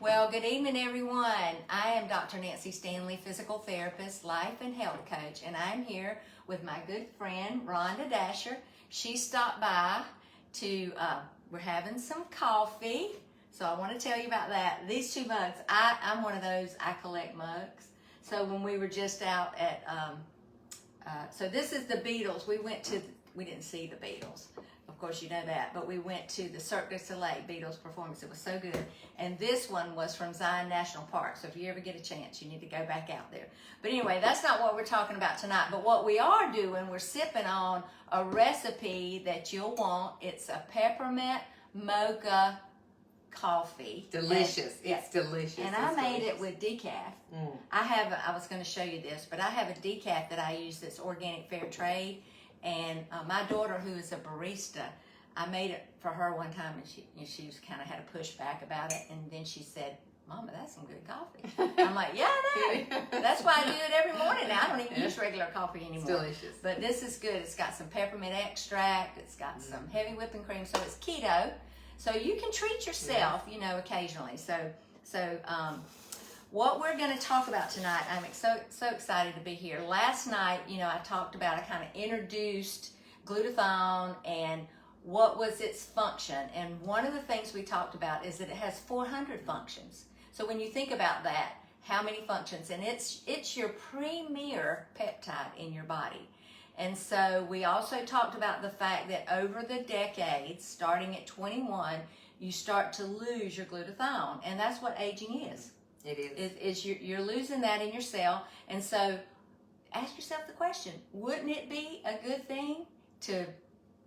Well, good evening, everyone. I am Dr. Nancy Stanley, physical therapist, life and health coach, and I'm here with my good friend, Rhonda Dasher. She stopped by to, we're having some coffee, so I want to tell you about that. These two mugs, I'm one of those, I collect mugs. So when we were just out at, so this is the Beatles. We didn't see the Beatles. Of course, you know that, but we went to the Cirque du Soleil Beatles performance. It was so good. And this one was from Zion National Park. So if you ever get a chance, you need to go back out there. But anyway, that's not what we're talking about tonight. But what we are doing, we're sipping on a recipe that you'll want. It's a peppermint mocha coffee. Delicious. And, it's delicious. And I made it with decaf. I was going to show you this, but I have a decaf that I use that's organic fair trade. And my daughter, who is a barista, I made it for her one time, and she was kind of had a pushback about it. And then she said, "Mama, that's some good coffee." I'm like, "Yeah, I know. That's why I do it every morning now. I don't even use regular coffee anymore." It's delicious. But this is good. It's got some peppermint extract. It's got some heavy whipping cream. So it's keto. So you can treat yourself, you know, occasionally. So what we're going to talk about tonight, I'm so excited to be here. Last night, you know, I kind of introduced glutathione and what was its function. And one of the things we talked about is that it has 400 functions. So when you think about that, how many functions? And it's your premier peptide in your body. And so we also talked about the fact that over the decades, starting at 21, you start to lose your glutathione. And that's what aging is. It is. You're losing that in your cell. And so ask yourself the question, wouldn't it be a good thing to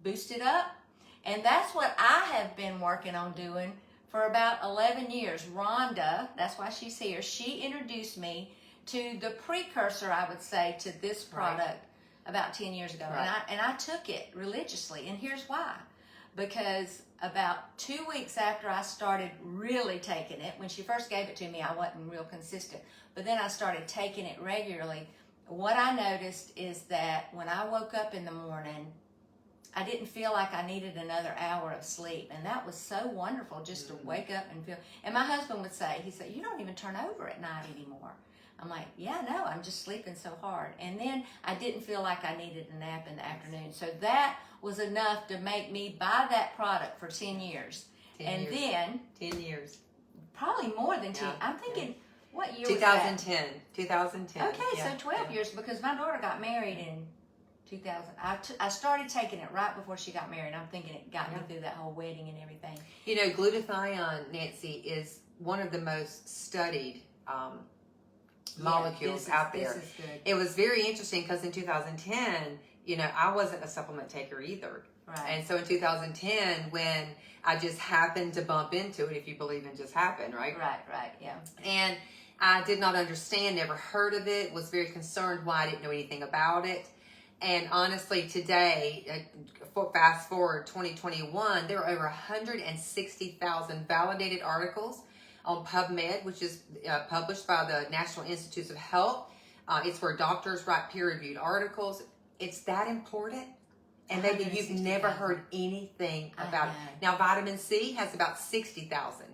boost it up? And that's what I have been working on doing for about 11 years. Rhonda, that's why she's here, she introduced me to the precursor, I would say, to this product about 10 years ago. Right. And I took it religiously. And here's why. Because about 2 weeks after I started really taking it, when she first gave it to me, I wasn't real consistent. But then I started taking it regularly. What I noticed is that when I woke up in the morning, I didn't feel like I needed another hour of sleep. And that was so wonderful just to wake up and feel. And my husband would say, he said, "You don't even turn over at night anymore." I'm like, "Yeah, no, I'm just sleeping so hard." And then I didn't feel like I needed a nap in the afternoon. So that was enough to make me buy that product for 10 years. 10 years. Probably more than 10. I'm thinking, what year 2010. was that? 2010. Okay, so 12 years, because my daughter got married in 2000. I started taking it right before she got married. I'm thinking it got me through that whole wedding and everything. You know, glutathione, Nancy, is one of the most studied molecules out there. This is good. It was very interesting because in 2010, you know, I wasn't a supplement taker either. Right. And so in 2010, when I just happened to bump into it, if you believe in just happened, right? Right, yeah. And I did not understand, never heard of it, was very concerned why I didn't know anything about it. And honestly, today, fast forward 2021, there are over 160,000 validated articles on PubMed, which is published by the National Institutes of Health. It's where doctors write peer-reviewed articles. It's that important. And maybe you've never heard anything about it. Now, vitamin C has about 60,000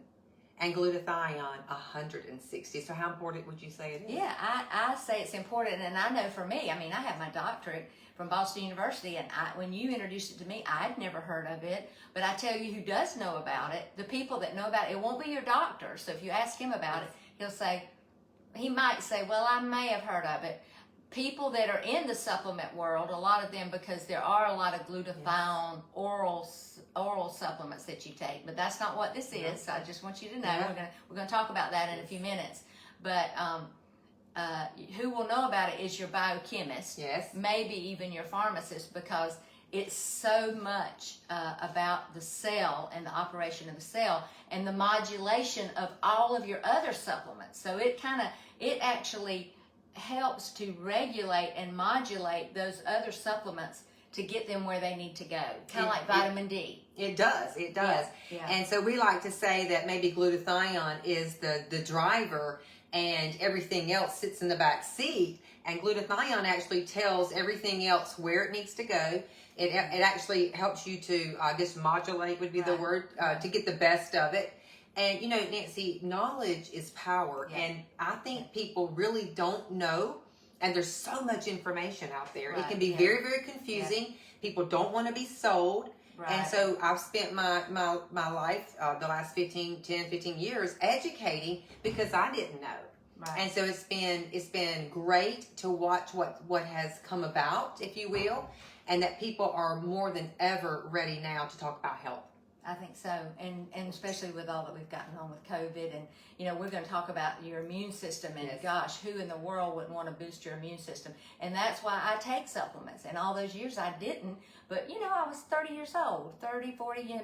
and glutathione 160. So how important would you say it is? Yeah, I say it's important. And I know for me, I mean, I have my doctorate from Boston University, and when you introduced it to me, I'd never heard of it. But I tell you who does know about it, the people that know about it, it won't be your doctor. So if you ask him about it, he might say, "Well, I may have heard of it." People that are in the supplement world, a lot of them, because there are a lot of glutathione oral supplements that you take, but that's not what this is. So I just want you to know. We're gonna talk about that in a few minutes. But who will know about it is your biochemist, maybe even your pharmacist, because it's so much about the cell and the operation of the cell and the modulation of all of your other supplements. So it actually helps to regulate and modulate those other supplements to get them where they need to go. Kind of like vitamin D. It does. Yeah. And so we like to say that maybe glutathione is the driver and everything else sits in the back seat. And glutathione actually tells everything else where it needs to go. It actually helps you to, I guess, modulate would be the word, to get the best of it. And Nancy, knowledge is power. Yeah. And I think people really don't know. And there's so much information out there. Right. It can be very, very confusing. People don't want to be sold. Right. And so I've spent my life, the last 15 years educating because I didn't know. Right. And so it's been great to watch what has come about, if you will, and that people are more than ever ready now to talk about health. I think so, and especially with all that we've gotten on with COVID, and we're going to talk about your immune system, and Yes. gosh, who in the world wouldn't want to boost your immune system? And that's why I take supplements, and all those years I didn't, but I was 30 years old, 30, 40,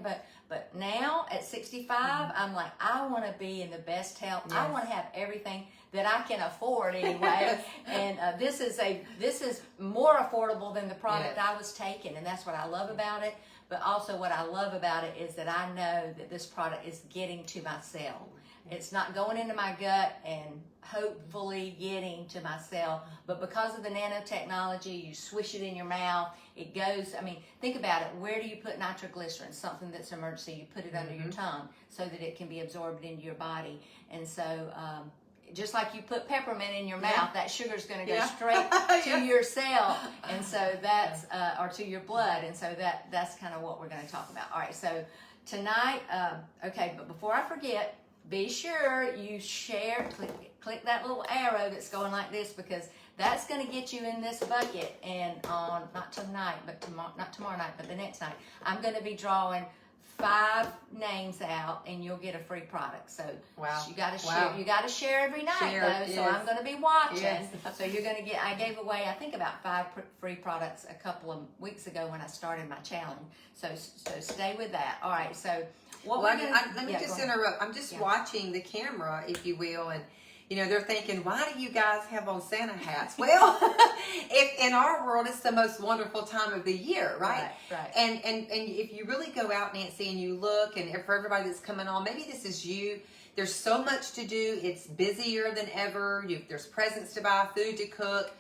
but now at 65, I'm like, I want to be in the best health. Yes. I want to have everything that I can afford anyway, and this is more affordable than the product Yes. I was taking, and that's what I love about it. But also what I love about it is that I know that this product is getting to my cell. It's not going into my gut and hopefully getting to my cell, but because of the nanotechnology, you swish it in your mouth, it goes, think about it. Where do you put nitroglycerin? Something that's emergency, you put it under your tongue so that it can be absorbed into your body. And so, just like you put peppermint in your mouth, that sugar's going to go straight to your cell, and so that's or to your blood, and so that's kind of what we're going to talk about. All right, so tonight, okay, but before I forget, be sure you share, click that little arrow that's going like this, because that's going to get you in this bucket. And on not tonight, but not tomorrow night, but the next night, I'm going to be drawing 5 names out, and you'll get a free product. So you got to share. You got to share every night, though. So I'm going to be watching. Yes. So you're going to get. I gave away, I think, about 5 free products a couple of weeks ago when I started my challenge. So stay with that. All right. So let me just interrupt. I'm just watching the camera, if you will, and they're thinking, why do you guys have on Santa hats? Well, if in our world, it's the most wonderful time of the year, right? Right. And if you really go out, Nancy, and you look, and for everybody that's coming on, maybe this is you. There's so much to do. It's busier than ever. There's presents to buy, food to cook.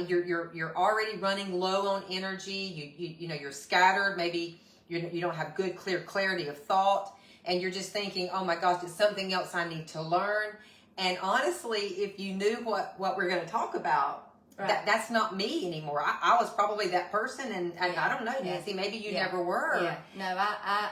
You're already running low on energy. You're scattered. Maybe you don't have good, clear clarity of thought, and you're just thinking, oh my gosh, it's something else I need to learn. And honestly, if you knew what we're going to talk about, that's not me anymore. I was probably that person, and I don't know, Nancy, maybe you never were. Yeah. No, I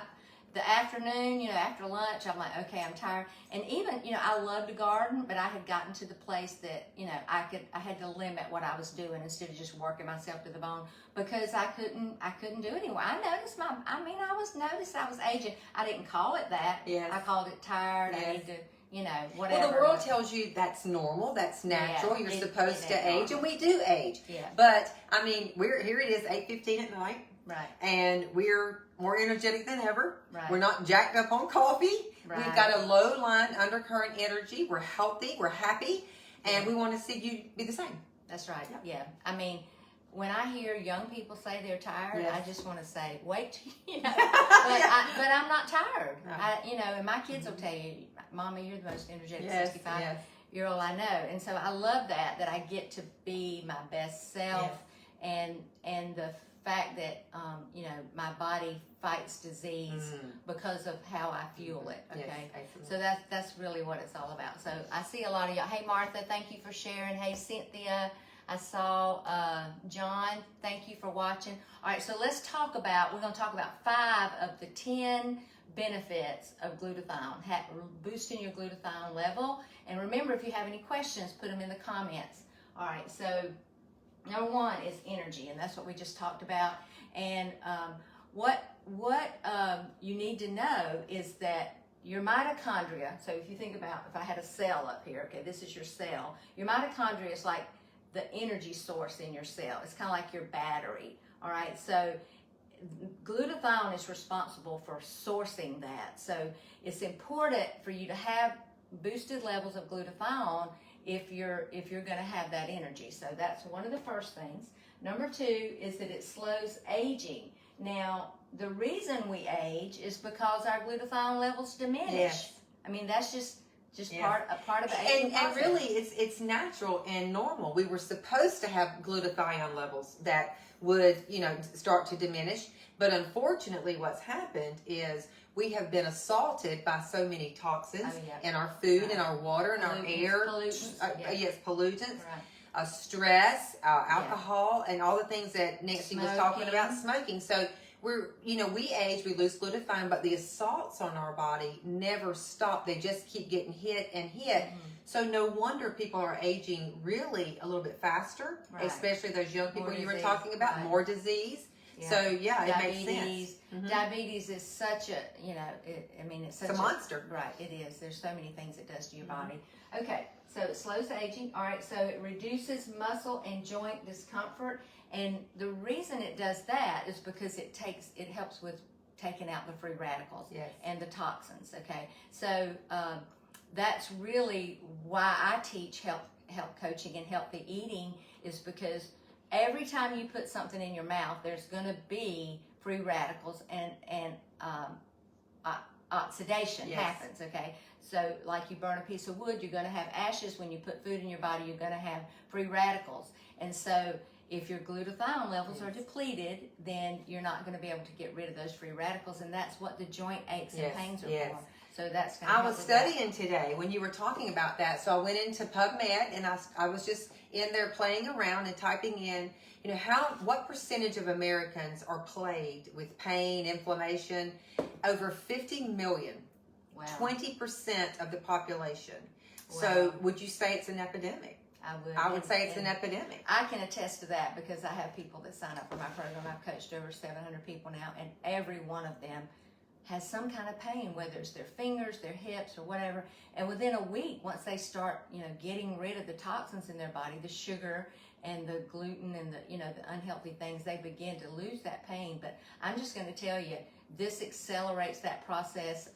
the afternoon, after lunch, I'm like, okay, I'm tired. And even, I love to garden, but I had gotten to the place that, I had to limit what I was doing instead of just working myself to the bone, because I couldn't do it anymore. I noticed I was aging. I didn't call it that. Yes. I called it tired. Yes. I need to, whatever. Well, the world tells you that's normal, that's natural. You're supposed to age, and we do age. Yeah. But here it is, 8:15 at night. Right. And we're more energetic than ever. Right. We're not jacked up on coffee. Right. We've got a low line undercurrent energy. We're healthy. We're happy, and we want to see you be the same. That's right. Yeah. When I hear young people say they're tired, I just want to say, wait, but I'm not tired. No. And my kids will tell you, Mommy, you're the most energetic 65-year-old I know. And so I love that I get to be my best self, and the fact that, my body fights disease because of how I fuel it. Okay. Yes, so that's really what it's all about. So I see a lot of y'all. Hey, Martha, thank you for sharing. Hey, Cynthia. I saw John, thank you for watching. All right, so we're going to talk about 5 of the 10 benefits of glutathione, boosting your glutathione level. And remember, if you have any questions, put them in the comments. All right, so number 1 is energy, and that's what we just talked about. And what you need to know is that your mitochondria, so if you think about, if I had a cell up here, okay, this is your cell. Your mitochondria is like the energy source in your cell. It's kind of like your battery, all right? So glutathione is responsible for sourcing that. So it's important for you to have boosted levels of glutathione if you're going to have that energy. So that's one of the first things. Number 2 is that it slows aging. Now, the reason we age is because our glutathione levels diminish. Yes. That's just part of the aging and process. really it's natural and normal. We were supposed to have glutathione levels that would start to diminish, but unfortunately what's happened is we have been assaulted by so many toxins Oh, yeah. in our food, Right. in our water, in our air. Pollutants. Yes, pollutants. Right. Stress, alcohol, and all the things that Nancy was talking about, smoking. So we age, we lose glutathione, but the assaults on our body never stop. They just keep getting hit and hit. Mm-hmm. So no wonder people are aging really a little bit faster, Right. especially those young people you were disease. talking about, Right. more disease. Yeah. So it Diabetes. makes sense. Mm-hmm. Diabetes is such a, it's such a monster. Right, it is. There's so many things it does to your body. Okay, so it slows aging. All right, so it reduces muscle and joint discomfort. And the reason it does that is because it helps with taking out the free radicals and the toxins. Okay, so that's really why I teach health coaching and healthy eating, is because every time you put something in your mouth, there's going to be free radicals and oxidation happens. Okay, so like you burn a piece of wood, you're going to have ashes. When you put food in your body, you're going to have free radicals. And so if your glutathione levels are depleted, then you're not going to be able to get rid of those free radicals, and that's what the joint aches and pains are for. So that's going to I was studying today when you were talking about that. So I went into PubMed and I was just in there playing around and typing in, what percentage of Americans are plagued with pain, inflammation? Over 50 million. Wow. 20% of the population. Wow. So would you say it's an epidemic? I would say it's an epidemic. I can attest to that because I have people that sign up for my program. I've coached over 700 people now, and every one of them has some kind of pain, whether it's their fingers, their hips, or whatever. And within a week, once they start, getting rid of the toxins in their body, the sugar and the gluten and the unhealthy things, they begin to lose that pain. But I'm just going to tell you, this accelerates that process.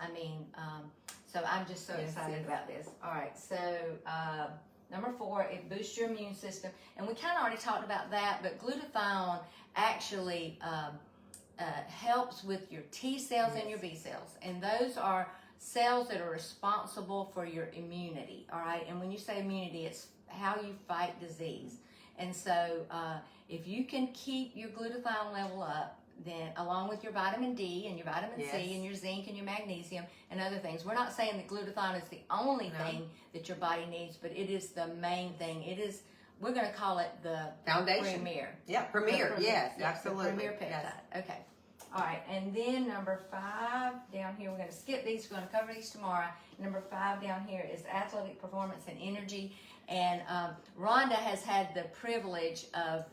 So I'm just so excited about this. All right, so number 4, it boosts your immune system. And we kind of already talked about that, but glutathione actually helps with your T cells and your B cells. And those are cells that are responsible for your immunity, all right? And when you say immunity, it's how you fight disease. And so if you can keep your glutathione level up, then along with your vitamin D and your vitamin C and your zinc and your magnesium and other things. We're not saying that glutathione is the only thing that your body needs, but it is the main thing. It is, we're going to call it the foundation. Premier. Yeah, premier. Yes, absolutely. The premier peptide. Yes. Okay. All right. And then number 5 down here, we're going to skip these. We're going to cover these tomorrow. Number 5 down here is athletic performance and energy. And Rhonda has had the privilege of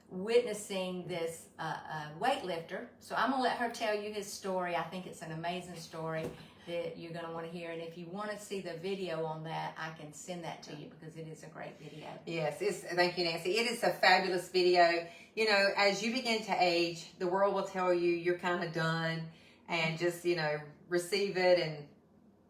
witnessing this weightlifter. So I'm going to let her tell you his story. I think it's an amazing story that you're going to want to hear. And if you want to see the video on that, I can send that to you because it is a great video. Yes, thank you, Nancy. It is a fabulous video. As you begin to age, the world will tell you you're kind of done and just, receive it and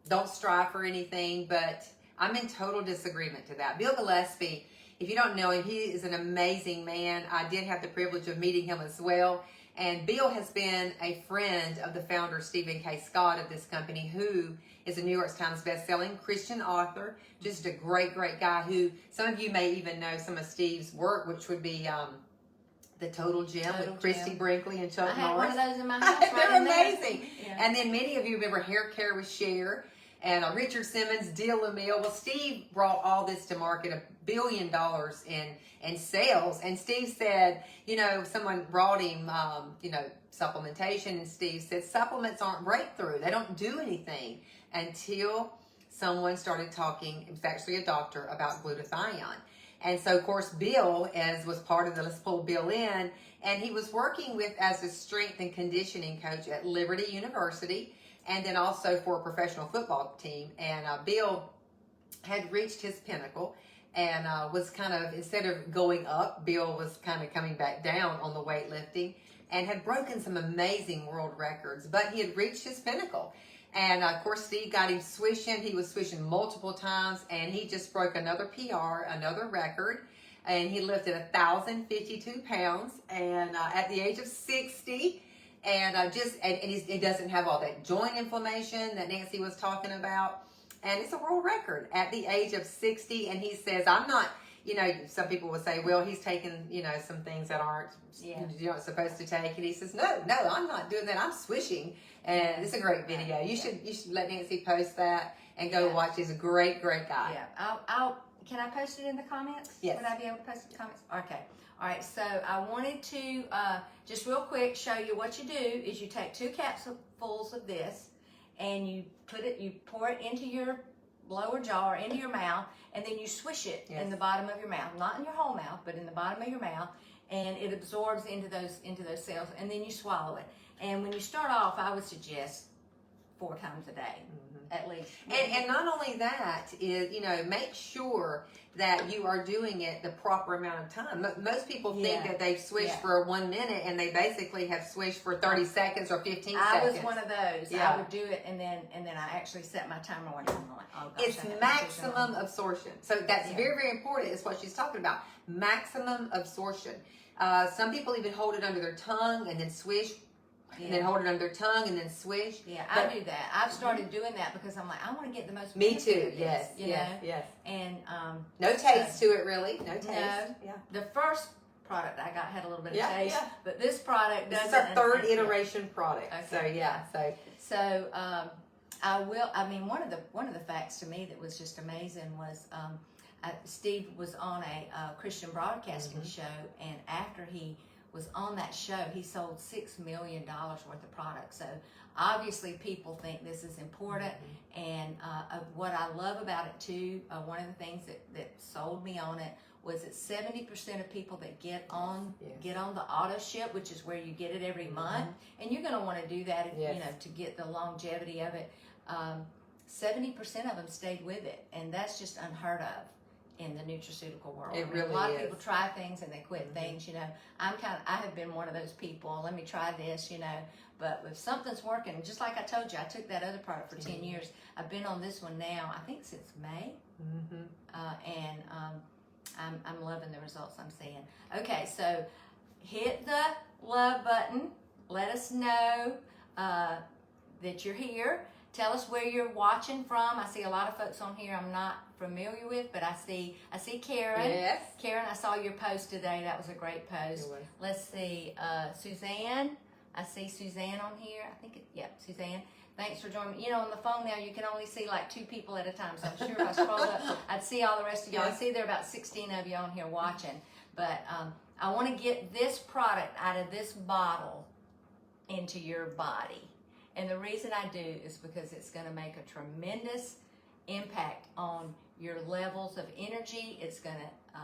don't strive for anything. But I'm in total disagreement to that. Bill Gillespie, if you don't know him, he is an amazing man. I did have the privilege of meeting him as well. And Bill has been a friend of the founder, Stephen K. Scott, of this company, who is a New York Times best-selling Christian author. Just a great, great guy who some of you may even know some of Steve's work, which would be the Total Gym with Christy Brinkley and Chuck Norris. I had one of those in my house. They're amazing. Yeah. And then many of you remember Hair Care with Cher and Richard Simmons, Deal Emile. Well, Steve brought all this to market, $1 billion in sales. And Steve said, someone brought him, supplementation, and Steve said, supplements aren't breakthrough. They don't do anything until someone started talking, it was actually a doctor, about glutathione. And so, of course, Bill was part of the Let's Pull Bill In, and he was working as a strength and conditioning coach at Liberty University, and then also for a professional football team. And Bill had reached his pinnacle and was kind of, instead of going up, Bill was kind of coming back down on the weightlifting and had broken some amazing world records, but he had reached his pinnacle. And of course, Steve got him swishing. He was swishing multiple times, and he just broke another PR, another record. And he lifted 1,052 pounds, and at the age of 60. And he doesn't have all that joint inflammation that Nancy was talking about. And it's a world record at the age of 60. And he says, I'm not, some people will say, well, he's taking, some things that aren't, you're not supposed to take. And he says, no, I'm not doing that. I'm swishing. And it's a great video. You should let Nancy post that and go watch. He's a great guy. Yeah. Can I post it in the comments? Yes. Would I be able to post it in the comments? Okay. All right. So I wanted to just real quick show you what you do is you take 2 capsules of this and you pour it into your lower jaw or into your mouth, and then you swish it in the bottom of your mouth, not in your whole mouth, but in the bottom of your mouth, and it absorbs into those cells, and then you swallow it. And when you start off, I would suggest 4 times a day, at least. And not only that is, make sure that you are doing it the proper amount of time. Most people think that they've swished for 1 minute, and they basically have swished for 30 seconds or 15 seconds. I was one of those. Yeah. I would do it, and then I actually set my timer on it. I'm like, oh gosh, it's maximum absorption. So that's very, very important. Is what she's talking about. Maximum absorption. Some people even hold it under their tongue and then swish. And then hold it under their tongue and then swish. Yeah, I do that. I've started doing that because I'm like, I want to get the most. Me too. Yes. Yes. And no taste to it, really. No taste. No. Yeah. The first product I got had a little bit of taste, but this product doesn't. This is our 3rd iteration product. Okay. So I will. I mean, one of the facts to me that was just amazing was Steve was on a Christian broadcasting show, and after he was on that show, he sold $6 million worth of products. So obviously people think this is important, and what I love about it too, one of the things that sold me on it was that 70% of people that get on the auto ship, which is where you get it every month, and you're going to want to do that to get the longevity of it. 70% of them stayed with it, and that's just unheard of in the nutraceutical world. It really a lot of people try things and they quit things, I have been one of those people. Let me try this, but if something's working, just like I told you, I took that other product for 10 years. I've been on this one now, I think since May. And I'm loving the results I'm seeing. Okay, so hit the love button. Let us know that you're here. Tell us where you're watching from. I see a lot of folks on here I'm not familiar with, but I see Karen. Yes. Karen, I saw your post today. That was a great post. Let's see, Suzanne. I see Suzanne on here. I think Suzanne. Thanks for joining me. On the phone now you can only see like 2 people at a time, so I'm sure if I scroll up, I'd see all the rest of y'all. I see there are about 16 of you on here watching, but I want to get this product out of this bottle into your body. And the reason I do is because it's going to make a tremendous impact on your levels of energy. It's going to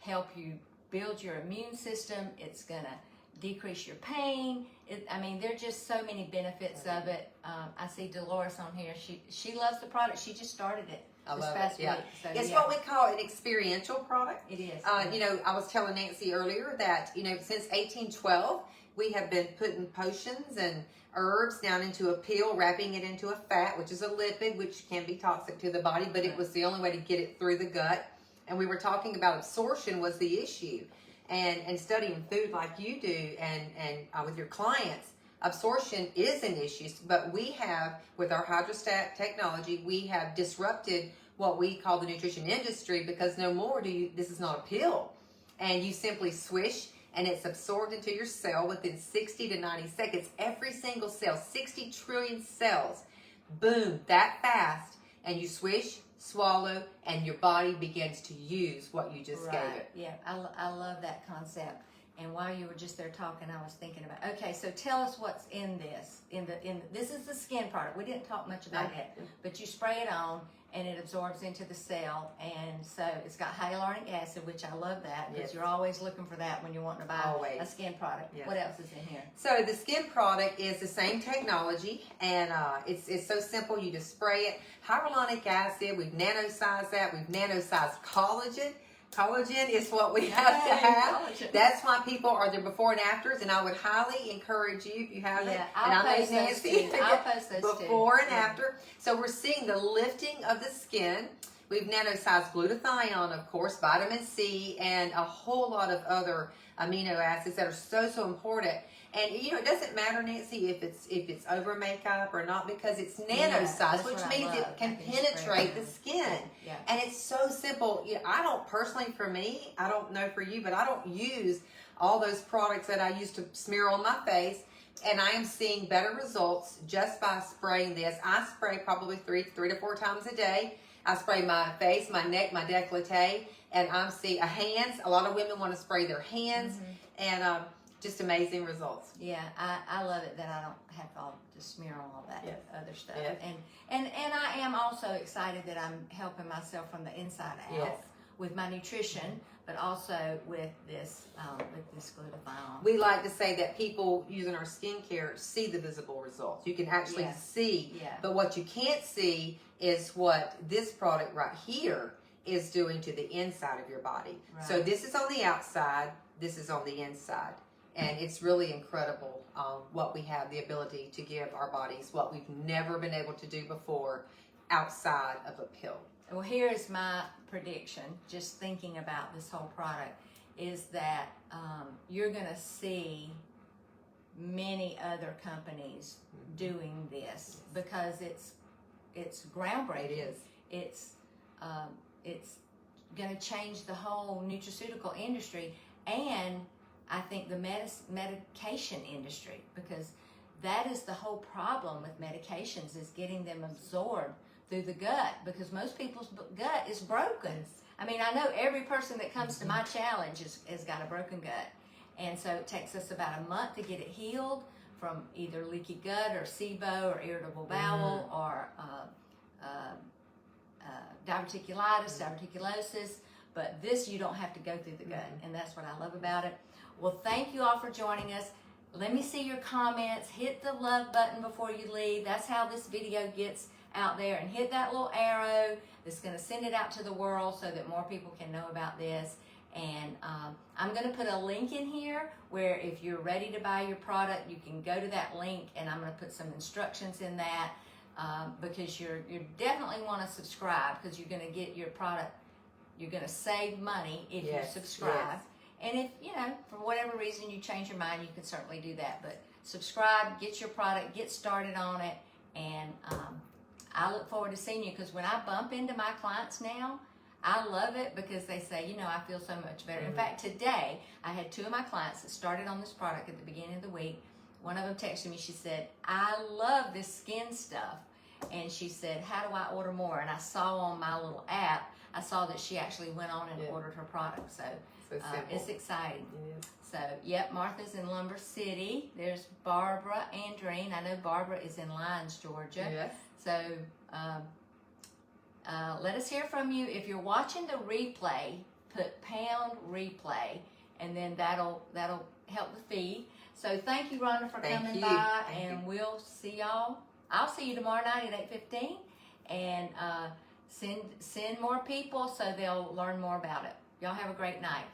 help you build your immune system. It's going to decrease your pain. There are just so many benefits of it. I see Dolores on here. She loves the product. She just started it this past week. So, it's what we call an experiential product. It is. I was telling Nancy earlier that, since 1812, we have been putting potions and herbs down into a pill, wrapping it into a fat, which is a lipid, which can be toxic to the body, but it was the only way to get it through the gut. And we were talking about absorption was the issue. And studying food like you do and with your clients, absorption is an issue. But we have, with our hydrostat technology, we have disrupted what we call the nutrition industry, because no more this is not a pill. And you simply swish, and it's absorbed into your cell within 60 to 90 seconds. Every single cell, 60 trillion cells, boom, that fast, and you swish, swallow, and your body begins to use what you just gave it. Yeah, I love that concept. And while you were just there talking, I was thinking about, okay, so tell us what's in this. This is the skin product. We didn't talk much about it, but you spray it on, and it absorbs into the cell, and so it's got hyaluronic acid, which I love that, because you're always looking for that when you're wanting to buy a skin product. What else is in here? So the skin product is the same technology, and it's so simple. You just spray it. Hyaluronic acid, we've nanosized that. We've nanosized collagen. Collagen is what we have to have. Collagen. That's why people are there before and afters, and I would highly encourage you if you have it. I'll post those too. Before and after. So we're seeing the lifting of the skin. We've nanosized glutathione, of course, vitamin C, and a whole lot of other amino acids that are so important. And it doesn't matter, Nancy, if it's over makeup or not, because it's nano Yeah, size, that's which what I means love. it can I can just spray penetrate it the on. skin. Yeah. And it's so simple. I don't personally, for me, I don't know for you, but I don't use all those products that I used to smear on my face. And I am seeing better results just by spraying this. I spray probably three to four times a day. I spray my face, my neck, my décolleté, and I'm seeing hands. A lot of women want to spray their hands, and just amazing results. Yeah, I love it that I don't have to smear on all that other stuff. Yes. And I am also excited that I'm helping myself from the inside out Yes. with my nutrition, but also with this glutathione. We like to say that people using our skincare see the visible results. You can actually see, but what you can't see is what this product right here is doing to the inside of your body. Right. So this is on the outside, this is on the inside. And it's really incredible what we have the ability to give our bodies, what we've never been able to do before outside of a pill. Well, here's my prediction, just thinking about this whole product, is that you're going to see many other companies doing this because it's groundbreaking. It is. It's going to change the whole nutraceutical industry, and I think the medication industry, because that is the whole problem with medications, is getting them absorbed through the gut, because most people's gut is broken. I mean, I know every person that comes to my challenge has got a broken gut, and so it takes us about a month to get it healed from either leaky gut or SIBO or irritable bowel or diverticulitis, diverticulosis. But this, you don't have to go through the gut, and that's what I love about it. Well, thank you all for joining us. Let me see your comments. Hit the love button before you leave. That's how this video gets out there. And hit that little arrow that's going to send it out to the world so that more people can know about this. And I'm going to put a link in here where if you're ready to buy your product, you can go to that link, and I'm going to put some instructions in that because you definitely want to subscribe, because you're going to get your product. You're going to save money if you subscribe. Yes. And if, for whatever reason you change your mind, you can certainly do that. But subscribe, get your product, get started on it. And I look forward to seeing you, because when I bump into my clients now, I love it because they say, I feel so much better. In fact, today, I had 2 of my clients that started on this product at the beginning of the week. One of them texted me. She said, I love this skin stuff. And she said, how do I order more? And I saw on my little app, I saw that she actually went on and ordered her product. So it's exciting. So, Martha's in Lumber City. There's Barbara Andreen. I know Barbara is in Lyons, Georgia. Yes. So let us hear from you. If you're watching the replay, put pound replay, and then that'll help the feed. So thank you, Rhonda, for coming by, and we'll see y'all. I'll see you tomorrow night at 8:15, and send more people so they'll learn more about it. Y'all have a great night.